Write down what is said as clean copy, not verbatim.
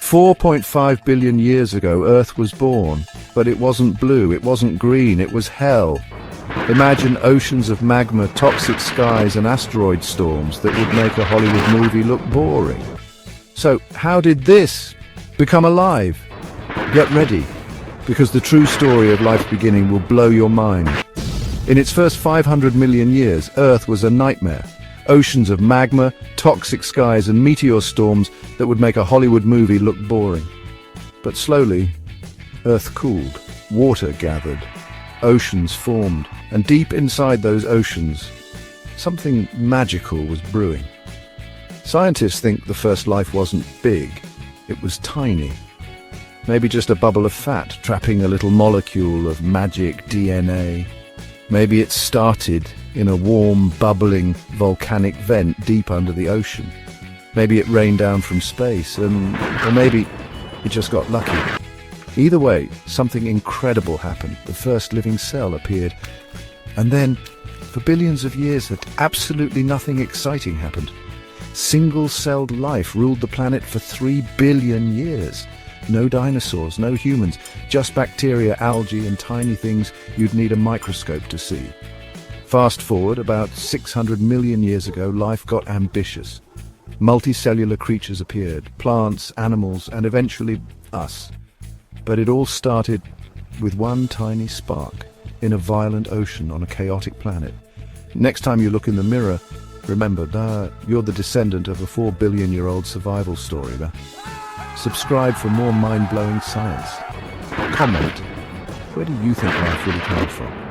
4.5 billion years ago, Earth was born, but it wasn't blue, it wasn't green, it was hell. Imagine oceans of magma, toxic skies, and asteroid storms that would make a Hollywood movie look boring. So, how did this become alive? Get ready, because the true story of life's beginning will blow your mind. In its first 500 million years, Earth was a nightmare. Oceans of magma, toxic skies, and meteor storms that would make a Hollywood movie look boring. But slowly, Earth cooled, water gathered, oceans formed, and deep inside those oceans, something magical was brewing. Scientists think the first life wasn't big, it was tiny. Maybe just a bubble of fat trapping a little molecule of magic DNA. Maybe it started in a warm, bubbling, volcanic vent deep under the ocean. Maybe it rained down from space, or maybe it just got lucky. Either way, something incredible happened. The first living cell appeared. And then, for billions of years, absolutely nothing exciting happened. Single-celled life ruled the planet for 3 billion years. No dinosaurs, no humans, just bacteria, algae, and tiny things you'd need a microscope to see. Fast forward, about 600 million years ago, life got ambitious. Multicellular creatures appeared, plants, animals, and eventually us. But it all started with one tiny spark in a violent ocean on a chaotic planet. Next time you look in the mirror, remember, you're the descendant of a 4 billion-year-old survival story. Subscribe for more mind-blowing science. Comment, where do you think life really came from?